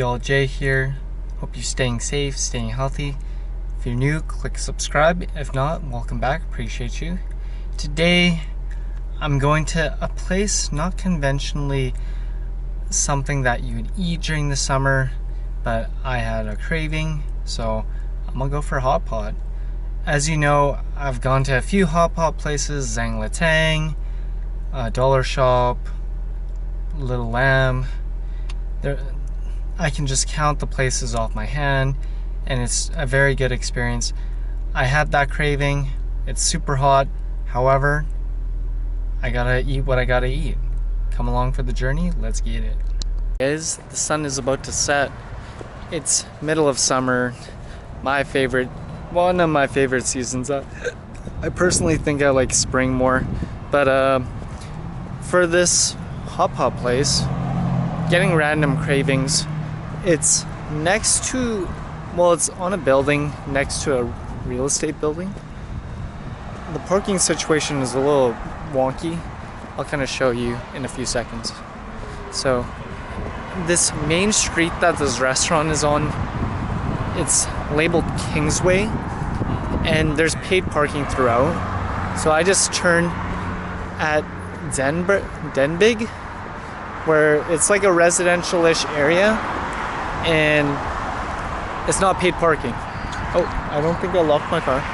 BLJ here. Hope you're staying safe, staying healthy. If you're new, click subscribe. If not, welcome back. Appreciate you. Today, I'm going to a place not conventionally something that you would eat during the summer, but I had a craving, so I'm gonna go for a hot pot. As you know, I've gone to a few hot pot places, Zhang Latang, Dollar Shop, Little Lamb. I can just count the places off my hand, and it's a very good experience. I had that craving. It's super hot. However, I gotta eat what I gotta eat. Come along for the journey. Let's get it. Guys, the sun is about to set. It's middle of summer. One of my favorite seasons. I personally think I like spring more, but for this hot pot place, getting random cravings. It's next to, well, it's on a building next to a real estate building. The parking situation is a little wonky. I'll kind of show you in a few seconds. So this main street that this restaurant is on, it's labeled Kingsway, and there's paid parking throughout. So I just turned at Denbig, where it's like a residential-ish area, and it's not paid parking. Oh, I don't think I locked my car.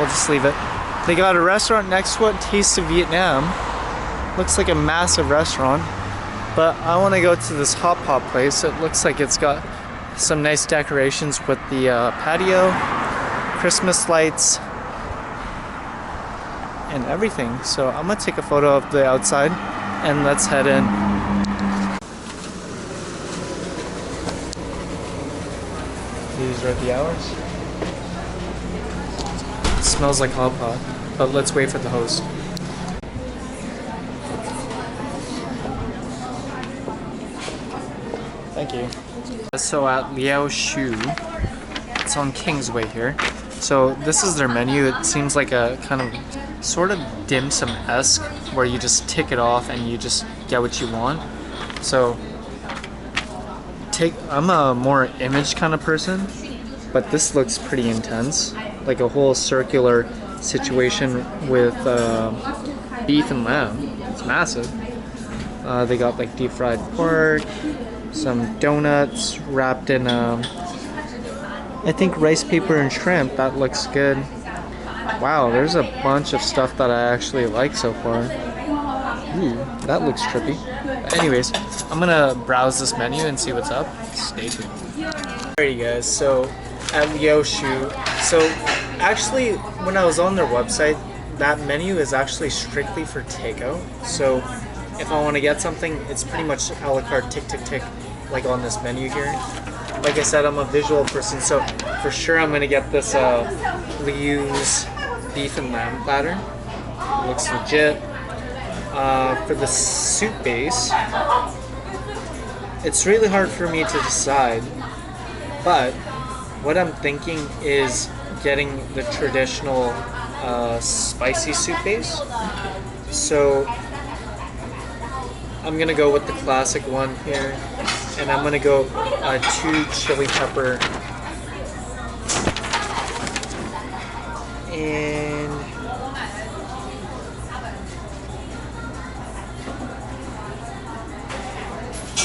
We'll just leave it. They got a restaurant next to it, Taste of Vietnam. Looks like a massive restaurant, but I want to go to this hot pot place. It looks like it's got some nice decorations with the patio, Christmas lights, and everything. So I'm gonna take a photo of the outside and let's head in. These are the hours. It smells like hot pot, but let's wait for the host. Thank you. So at Liuyishou, it's on Kingsway here. So this is their menu. It seems like a kind of sort of dim sum-esque, where you just tick it off and you just get what you want. So I'm a more image kind of person, but this looks pretty intense, like a whole circular situation with beef and lamb. It's massive. They got like deep fried pork, some donuts wrapped in I think rice paper and shrimp. That looks good. Wow, there's a bunch of stuff that I actually like so far. Ooh, that looks trippy. But anyways, I'm gonna browse this menu and see what's up. Stay tuned. Alrighty guys, so at Liuyishou, so actually when I was on their website, that menu is actually strictly for takeout. So if I want to get something, it's pretty much a la carte, tick tick tick, like on this menu here. Like I said, I'm a visual person, so for sure I'm gonna get this Liu's beef and lamb platter. It looks legit. For the soup base, it's really hard for me to decide, but what I'm thinking is getting the traditional spicy soup base. So I'm gonna go with the classic one here, and I'm gonna go 2 chili pepper and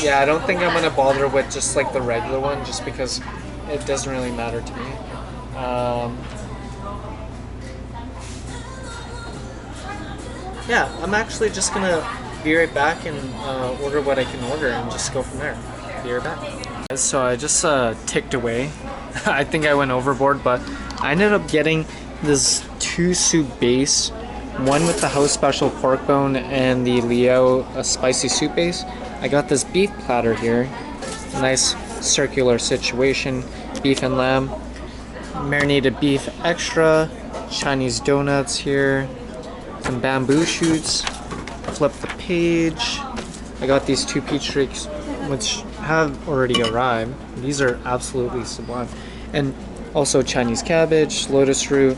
yeah, I don't think I'm gonna bother with just like the regular one, just because it doesn't really matter to me. Yeah, I'm actually just gonna be right back and order what I can order and just go from there. Be right back. So I just ticked away. I think I went overboard, but I ended up getting this 2 soup base, one with the house special pork bone and the Liu spicy soup base. I got this beef platter here, nice circular situation, beef and lamb, marinated beef extra, Chinese donuts here, some bamboo shoots. Flip the page. I got these 2 peach drinks, which have already arrived. These are absolutely sublime. And also Chinese cabbage, lotus root,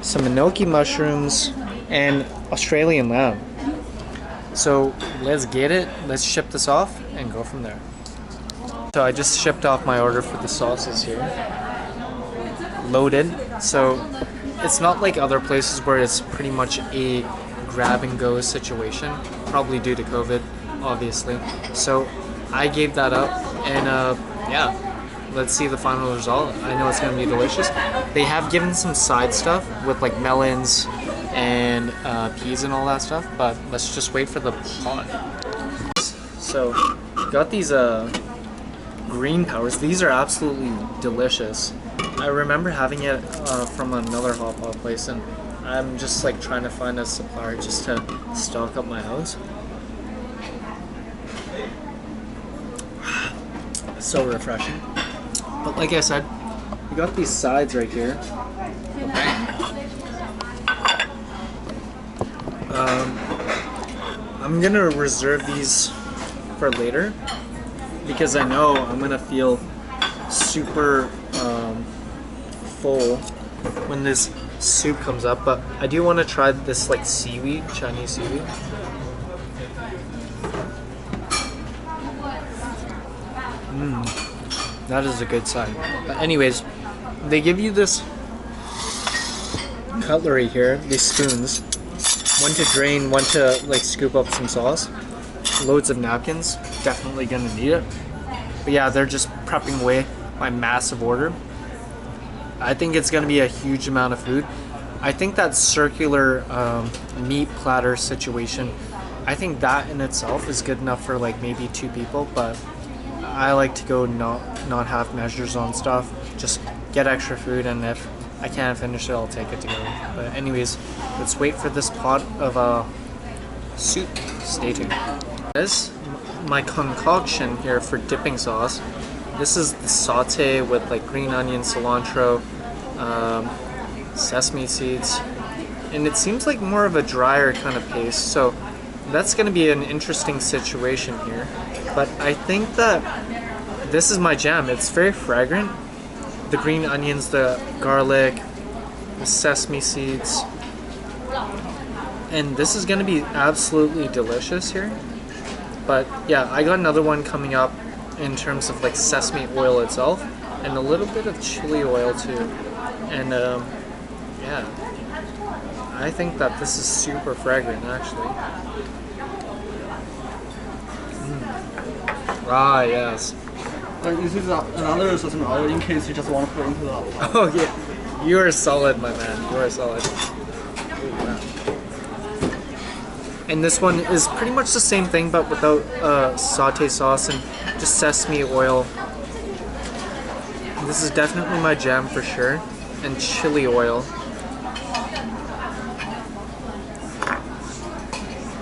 some enoki mushrooms, and Australian lamb. So let's get it. Let's ship this off and go from there. So I just shipped off my order for the sauces here. Loaded. So it's not like other places where it's pretty much a grab and go situation, probably due to COVID, obviously. So I gave that up, and yeah, let's see the final result. I know it's gonna be delicious. They have given some side stuff with like melons and peas and all that stuff, but let's just wait for the pot. So got these green powers. These are absolutely delicious. I remember having it from another hot pot place, and I'm just like trying to find a supplier just to stock up my house. So refreshing. But like I said, we got these sides right here. I'm gonna reserve these for later because I know I'm gonna feel super full when this soup comes up, but I do want to try this like seaweed, Chinese seaweed. That is a good sign. But anyways, they give you this cutlery here, these spoons, one to drain, one to like scoop up some sauce, loads of napkins, definitely gonna need it. But yeah, they're just prepping away my massive order. I think it's gonna be a huge amount of food. I think that circular meat platter situation, I think that in itself is good enough for like maybe 2 people, but I like to go not half measures on stuff, just get extra food, and if I can't finish it, I'll take it to go. But anyways, let's wait for this pot of soup. Stay tuned. This is my concoction here for dipping sauce. This is the saute with like green onion, cilantro, sesame seeds, and it seems like more of a drier kind of paste, so that's going to be an interesting situation here. But I think that this is my jam. It's very fragrant. The green onions, the garlic, the sesame seeds, and this is going to be absolutely delicious here. But yeah, I got another one coming up in terms of like sesame oil itself and a little bit of chili oil too. And yeah, I think that this is super fragrant actually. Ah, yes. This is another sesame oil in case you just want to put into the hot pot. Oh yeah, you are solid, my man. You are solid. And this one is pretty much the same thing, but without saute sauce and just sesame oil. This is definitely my jam for sure, and chili oil.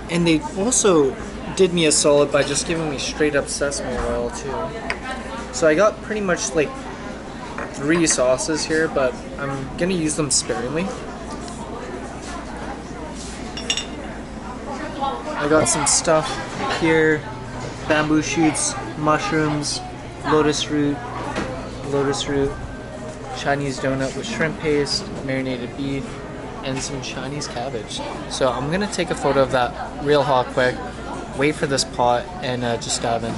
And they also did me a solid by just giving me straight up sesame oil too. So I got pretty much like 3 sauces here, but I'm gonna use them sparingly. I got some stuff here, bamboo shoots, mushrooms, lotus root, Chinese donut with shrimp paste, marinated beef, and some Chinese cabbage. So I'm gonna take a photo of that real hot quick, wait for this pot, and just dive in.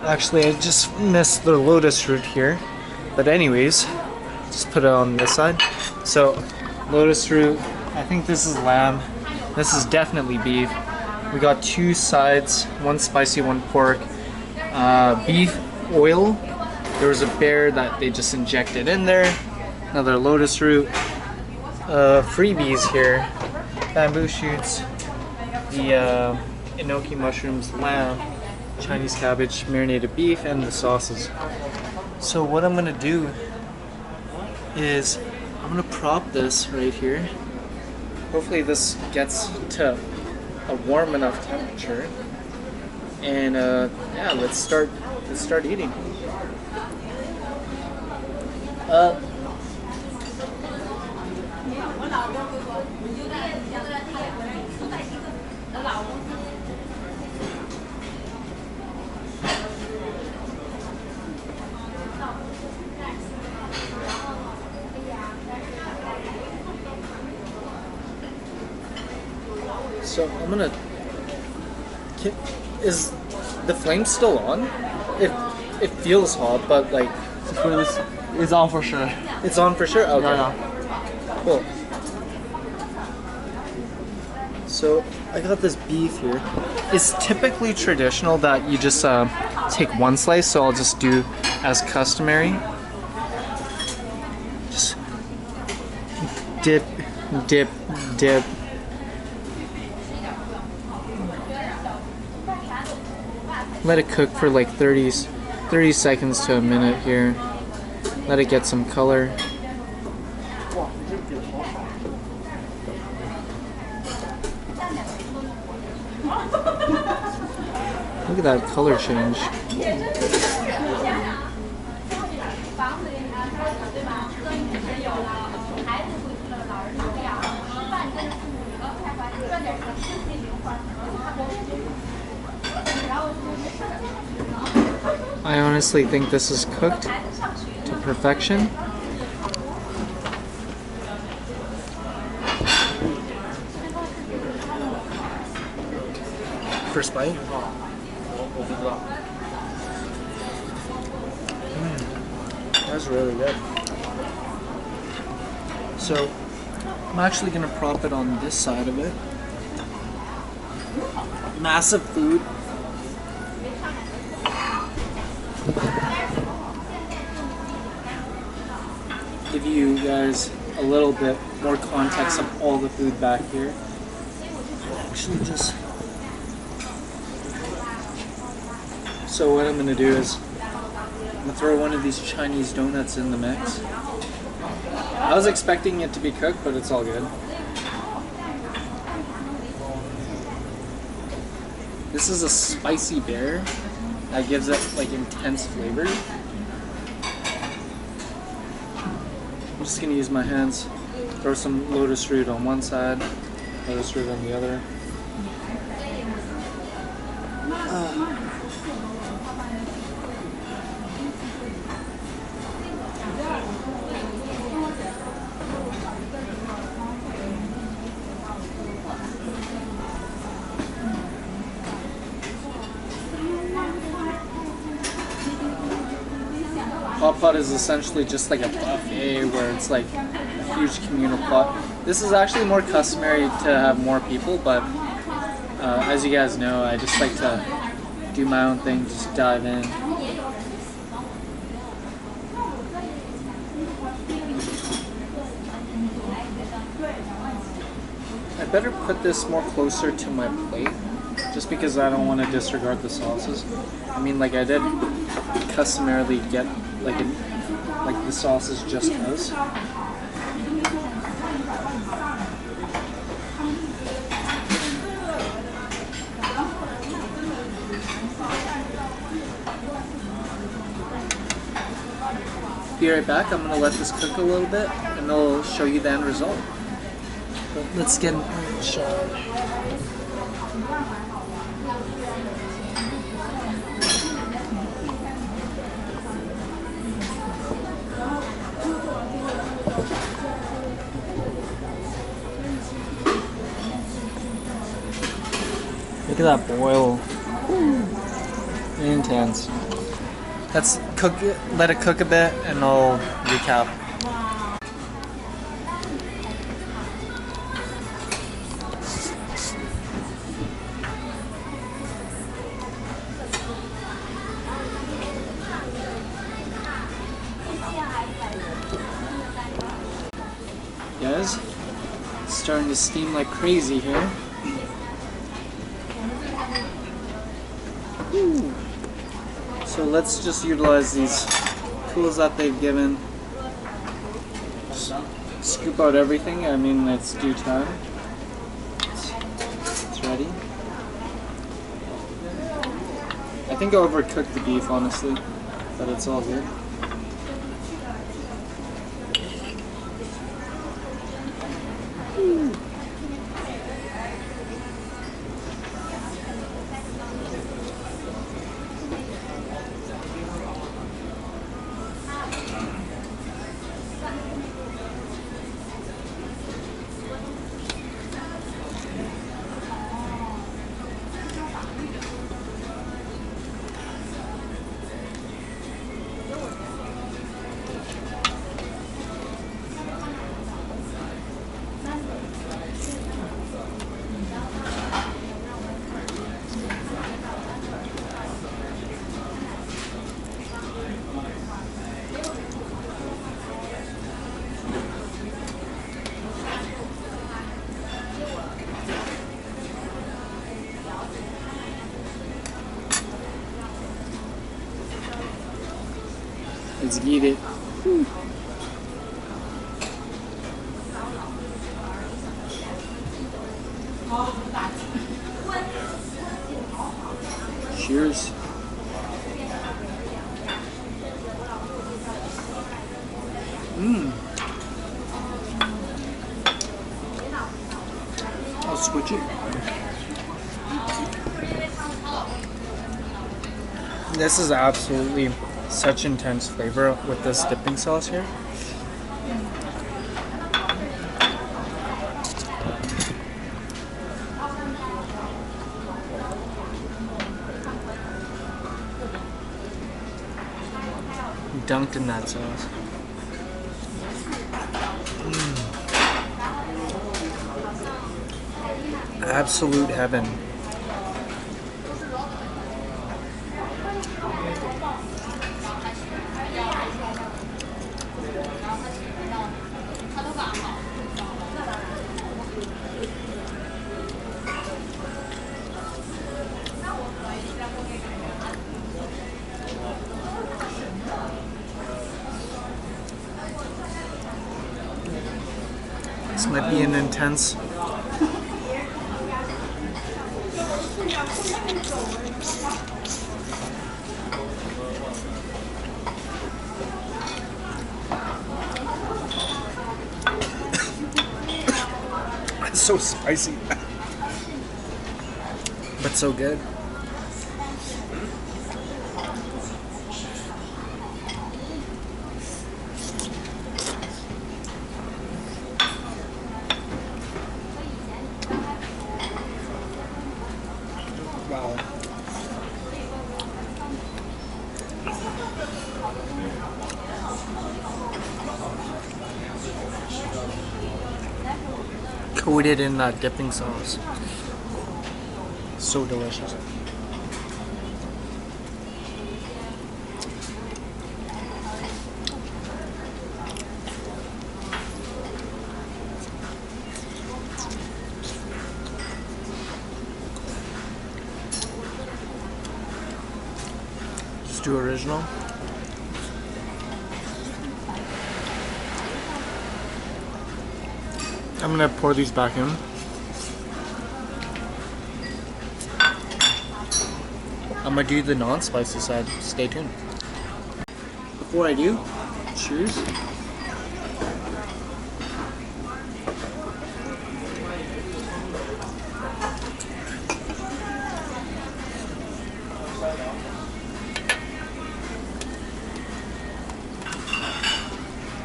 Actually, I just missed the lotus root here, but anyways, just put it on this side. So lotus root, I think this is lamb. This is definitely beef. We got 2 sides, one spicy, one pork. Beef oil. There was a bear that they just injected in there. Another lotus root. Freebies here. Bamboo shoots. The enoki mushrooms, lamb, Chinese cabbage, marinated beef, and the sauces. So what I'm gonna do is I'm gonna prop this right here. Hopefully this gets to a warm enough temperature, and yeah, let's start eating. So I'm gonna. Is the flame still on? it feels hot, but like It's on for sure. it's on for sure. Okay, Yeah, cool. So I got this beef here. It's typically traditional that you just take one slice, so I'll just do as customary. Just dip, dip, dip. Let it cook for like 30 seconds to a minute here. Let it get some color. Look at that color change. I honestly think this is cooked to perfection. First bite. That's really good. So I'm actually gonna prop it on this side of it. Massive food. Give you guys a little bit more context of all the food back here. Actually just... So what I'm gonna do is I'm gonna throw one of these Chinese donuts in the mix. I was expecting it to be cooked, but it's all good. This is a spicy bear that gives it like intense flavor. I'm just gonna use my hands, throw some lotus root on one side, lotus root on the other. Hot pot is essentially just like a buffet where it's like a huge communal pot. This is actually more customary to have more people, but as you guys know, I just like to do my own thing, just dive in. I better put this more closer to my plate, just because I don't want to disregard the sauces. I mean, like I did customarily get like the sauces just as. Be right back. I'm gonna let this cook a little bit, and I'll show you the end result. But let's get a shot. Look at that boil. Intense. Let's cook it, let it cook a bit, and I'll recap. Guys, it's starting to steam like crazy here. Ooh. So let's just utilize these tools that they've given. Just scoop out everything. I mean, it's due time. It's ready. I think I overcooked the beef, honestly, but it's all good. Let's eat it. Cheers. I'll switch it. This is absolutely such intense flavor with this dipping sauce here. Dunked in that sauce. Absolute heaven. This might be an intense. It's so spicy, but so good. Wow. Coated in that dipping sauce. So delicious. Just do original. I'm gonna pour these back in. I'm gonna do the non-spicy side. Stay tuned. Before I do, cheers.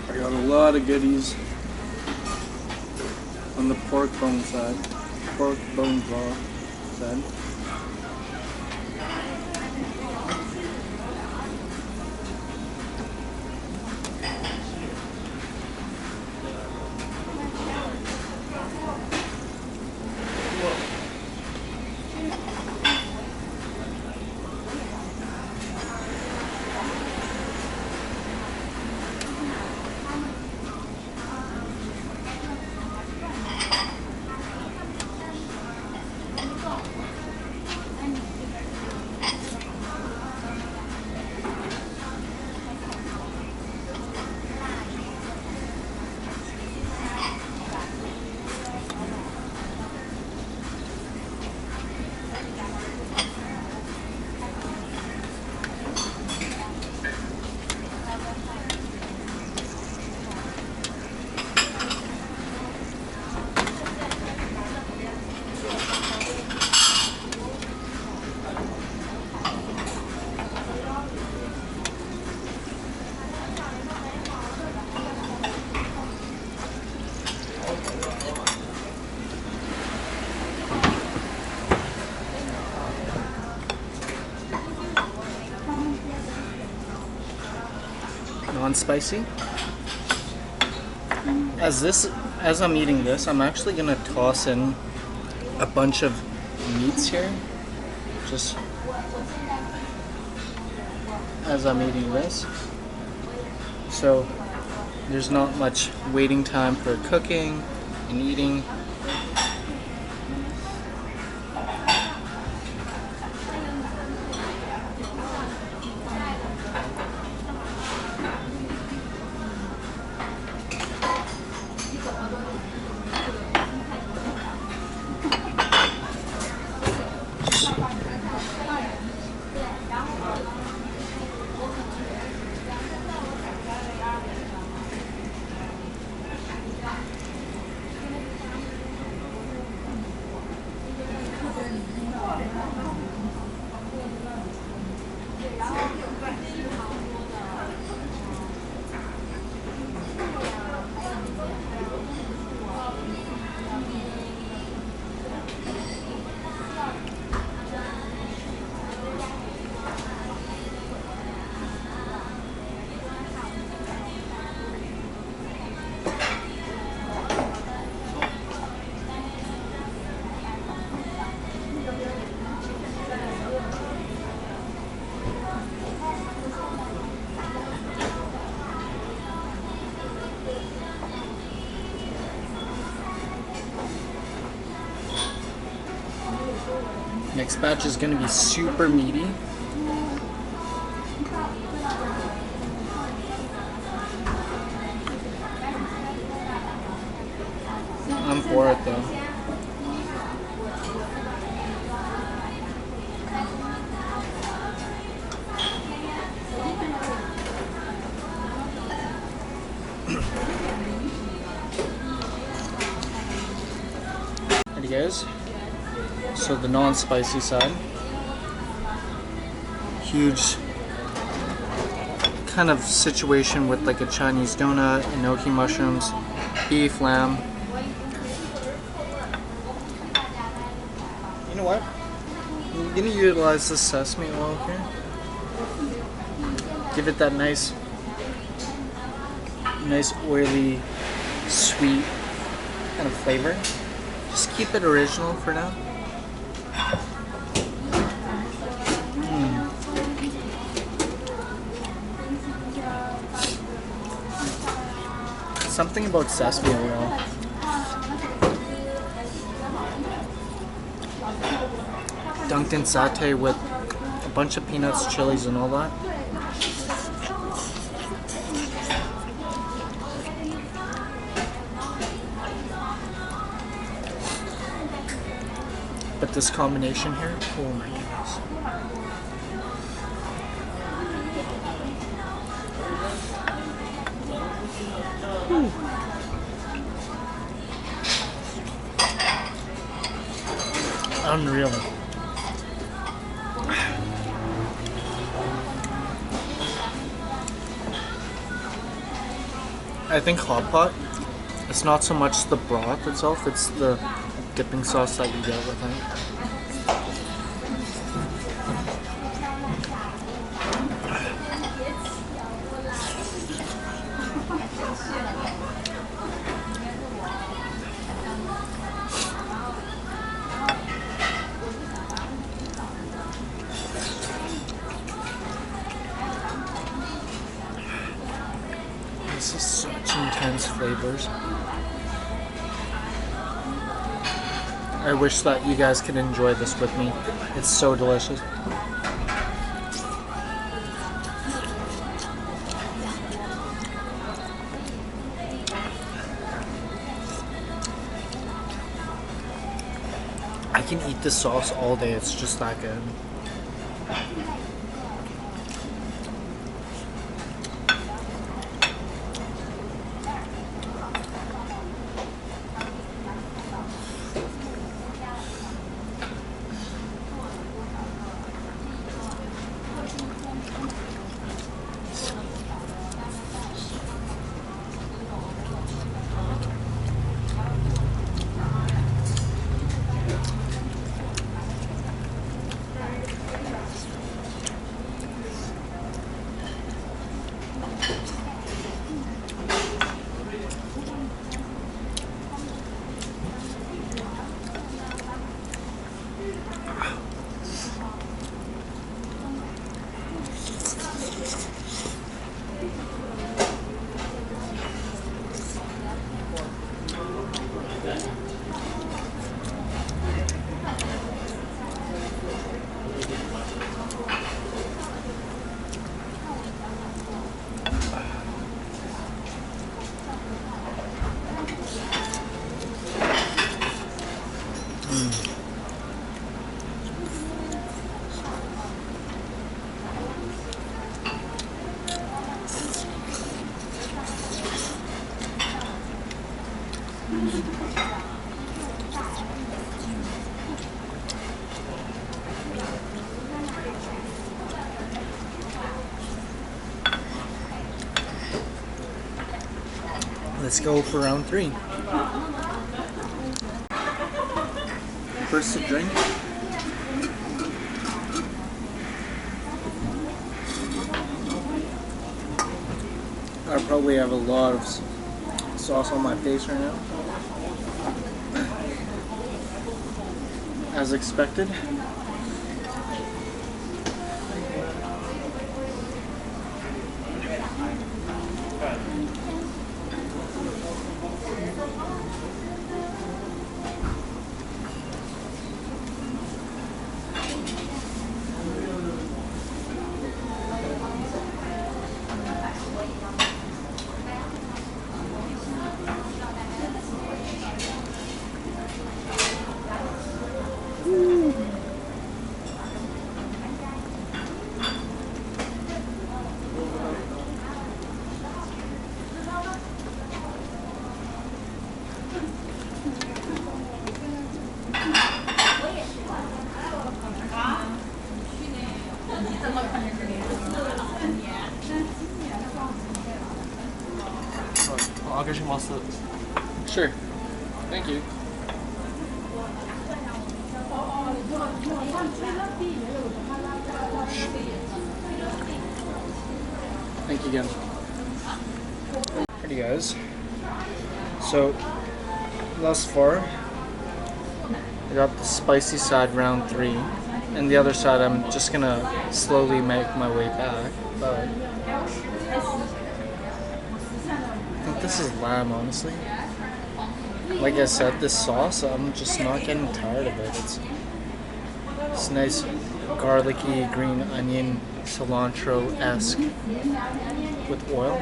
I got a lot of goodies on the pork bone side, pork bone broth side. Non-spicy. As I'm eating this, I'm actually gonna toss in a bunch of meats here, just as I'm eating this. So there's not much waiting time for cooking and eating. Next batch is going to be super meaty. I'm for it though. Ready guys? So the non-spicy side. Huge kind of situation with like a Chinese donut, enoki mushrooms, beef, lamb. You know what? I'm gonna utilize this sesame oil here. Give it that nice oily, sweet kind of flavor. Just keep it original for now. Something about sesame oil. Dunked in satay with a bunch of peanuts, chilies, and all that. But this combination here, oh my goodness. Unreal. I think hot pot, it's not so much the broth itself, it's the dipping sauce that you get with it. This is such intense flavors. I wish that you guys could enjoy this with me. It's so delicious. I can eat this sauce all day. It's just that good. Let's go for round 3. First a drink. I probably have a lot of sauce on my face right now. As expected. 아게시마스. Sure. Thank you. Thank you again. Alrighty guys. So thus far I got the spicy side round 3, and the other side I'm just gonna slowly make my way back, but I think this is lamb, honestly. Like I said, this sauce, I'm just not getting tired of it. It's nice garlicky green onion cilantro-esque with oil.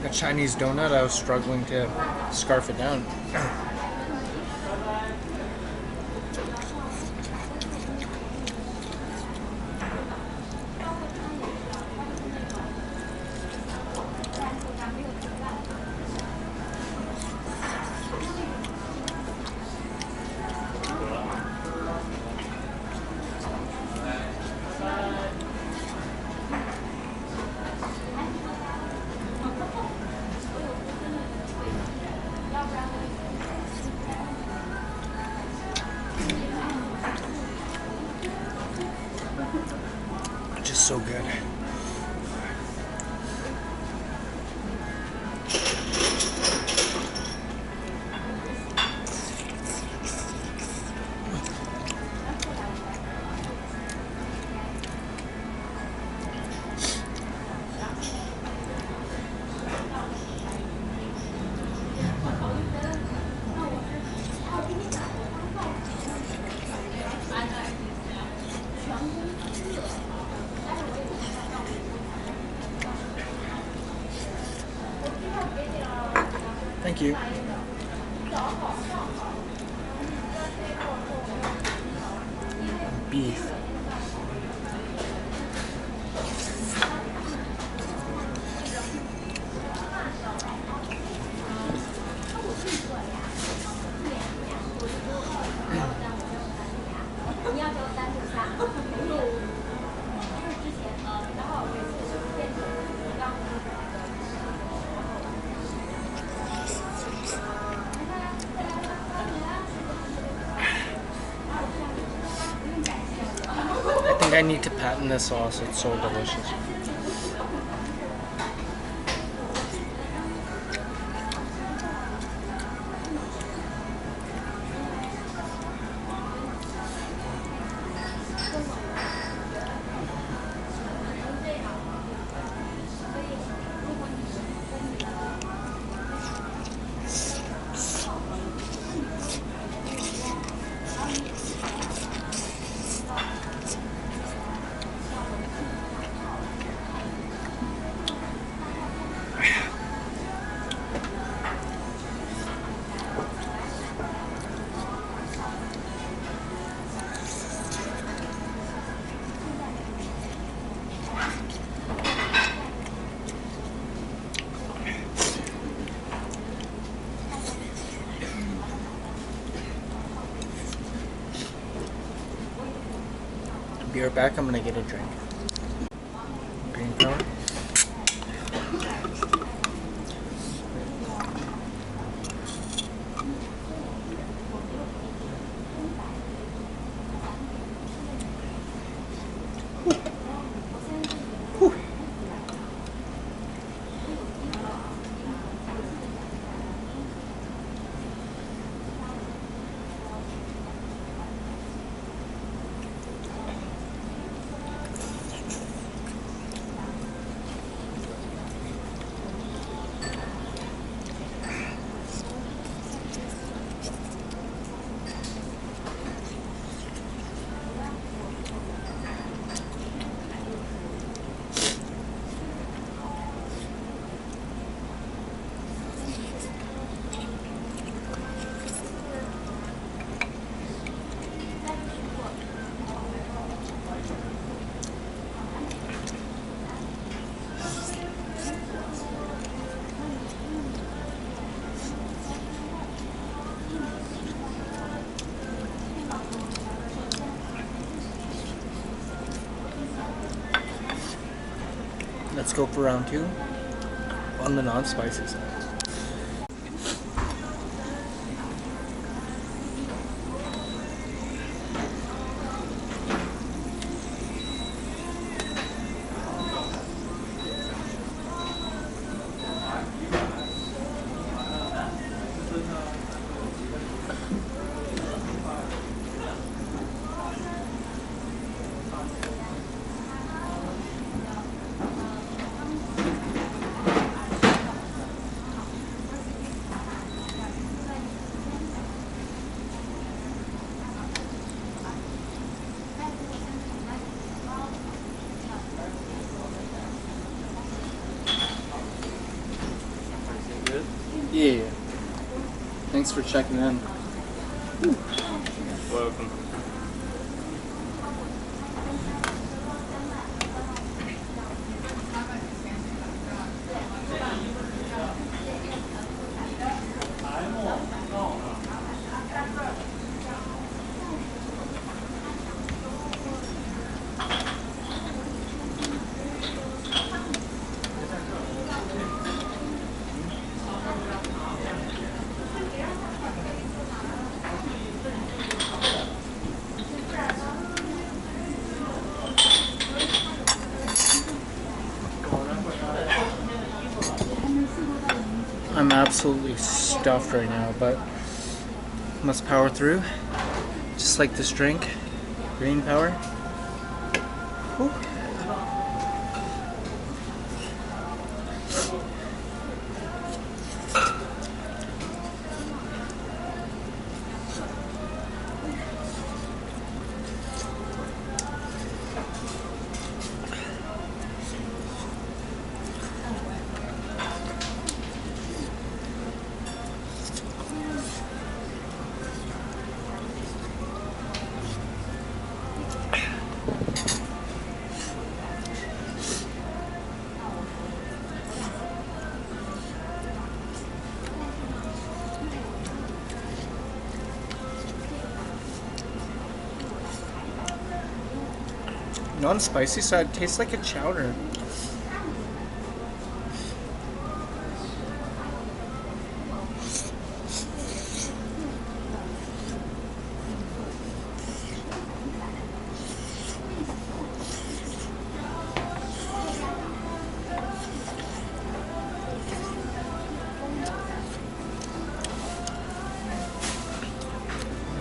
A Chinese donut, I was struggling to scarf it down. Just so good. Thank you. Beef. I need to patent this sauce, it's so delicious. Be right back, I'm gonna get a drink. Green power. Let's go for round 2 on the non-spicy side. Yeah. Thanks for checking in. Welcome. I'm absolutely stuffed right now, but must power through. Just like this drink, green power. Whew. Non-spicy side tastes like a chowder.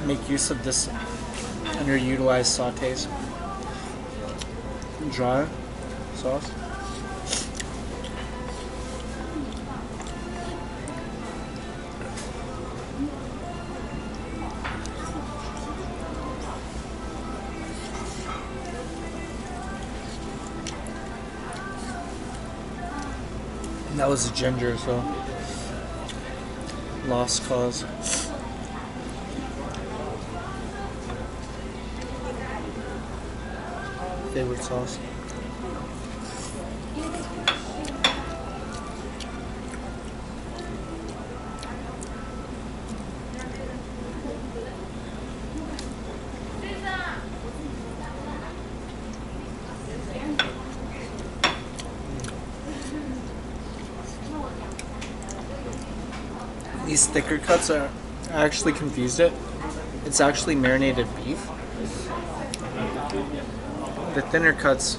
Make use of this underutilized sautés. Dry sauce. That was a ginger, so lost cause. Favorite sauce. These thicker cuts are, I actually confused it. It's actually marinated beef. The thinner cuts,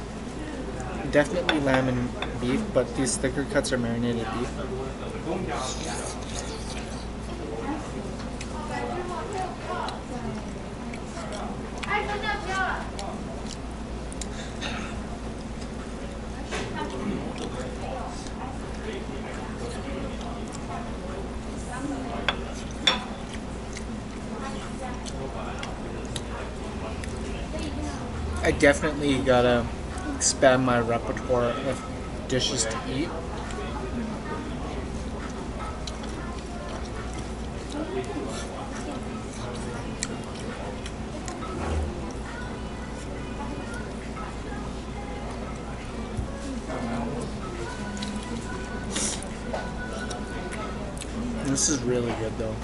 definitely lamb and beef, but these thicker cuts are marinated beef. I definitely gotta expand my repertoire of dishes to eat. This is really good though.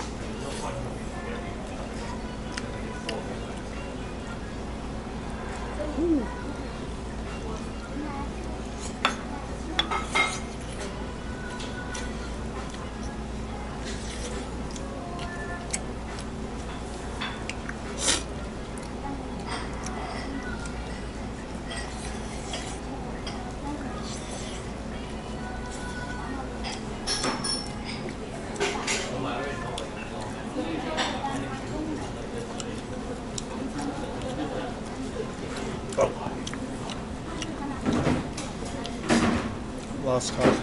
Toss, toss.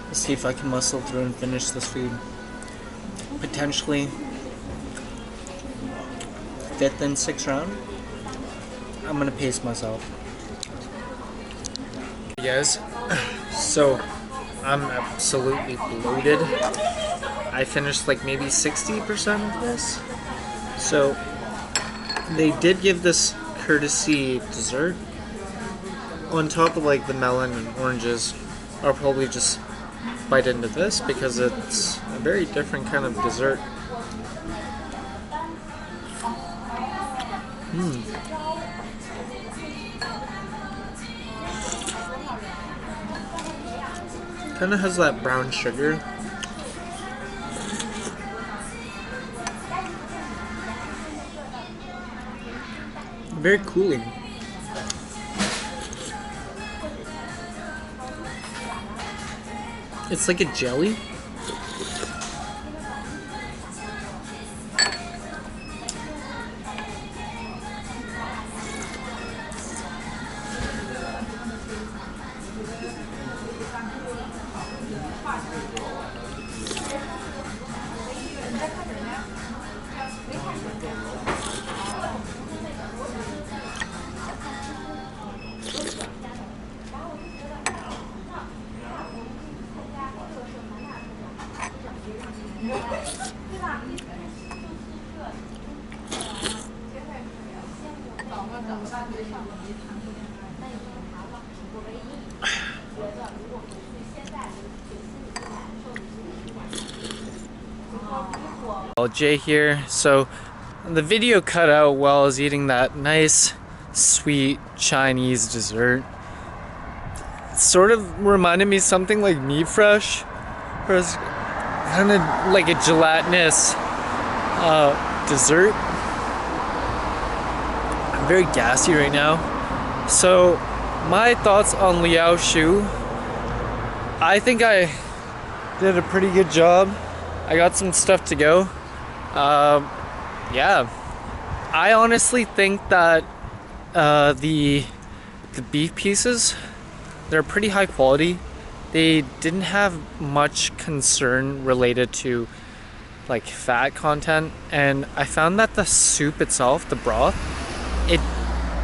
Let's see if I can muscle through and finish this food. Potentially 5th and 6th round. I'm gonna pace myself. Hey guys, so I'm absolutely bloated. I finished like maybe 60% of this. So they did give this courtesy dessert on top of like the melon and oranges. I'll probably just bite into this because it's a very different kind of dessert. Kind of has that brown sugar. Very cooling. It's like a jelly. Jay here. So the video cut out while I was eating that nice sweet Chinese dessert. It sort of reminded me something like meat fresh, where it's kind of like a gelatinous dessert. I'm very gassy right now. So my thoughts on Liuyishou. I think I did a pretty good job. I got some stuff to go. Yeah, I honestly think that the beef pieces, they're pretty high quality. They didn't have much concern related to like fat content, and I found that the soup itself, the broth, it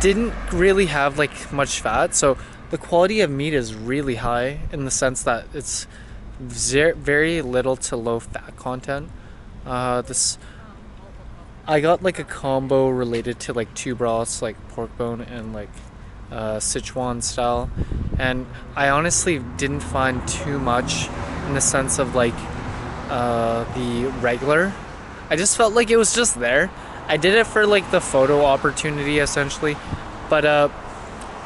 didn't really have like much fat, so the quality of meat is really high in the sense that it's very little to low fat content. I got like a combo related to like 2 broths, like pork bone and like Sichuan style, and I honestly didn't find too much in the sense of like the regular. I just felt like it was just there. I did it for like the photo opportunity essentially, but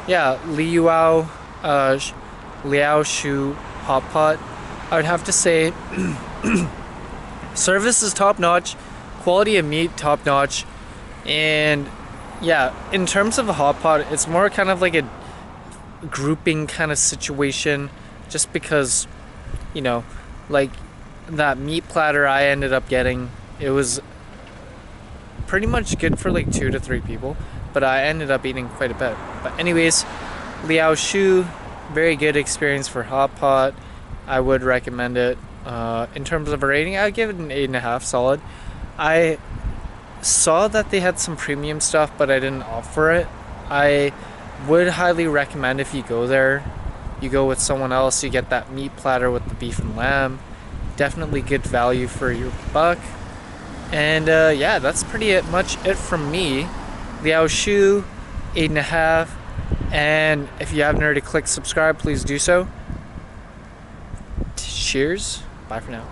yeah, Liuyishou Hot Pot, I would have to say service is top notch, quality of meat top notch, and yeah, in terms of a hot pot, it's more kind of like a grouping kind of situation, just because, you know, like that meat platter I ended up getting, it was pretty much good for like 2 to 3 people, but I ended up eating quite a bit. But anyways, Liuyishou, very good experience for hot pot. I would recommend it. In terms of a rating, I'd give it an 8.5 solid. I saw that they had some premium stuff, but I didn't opt for it. I would highly recommend, if you go there, you go with someone else, you get that meat platter with the beef and lamb. Definitely good value for your buck. And yeah, that's pretty much it from me. Liuyishou, 8.5. And if you haven't already clicked subscribe, please do so. Cheers. Bye for now.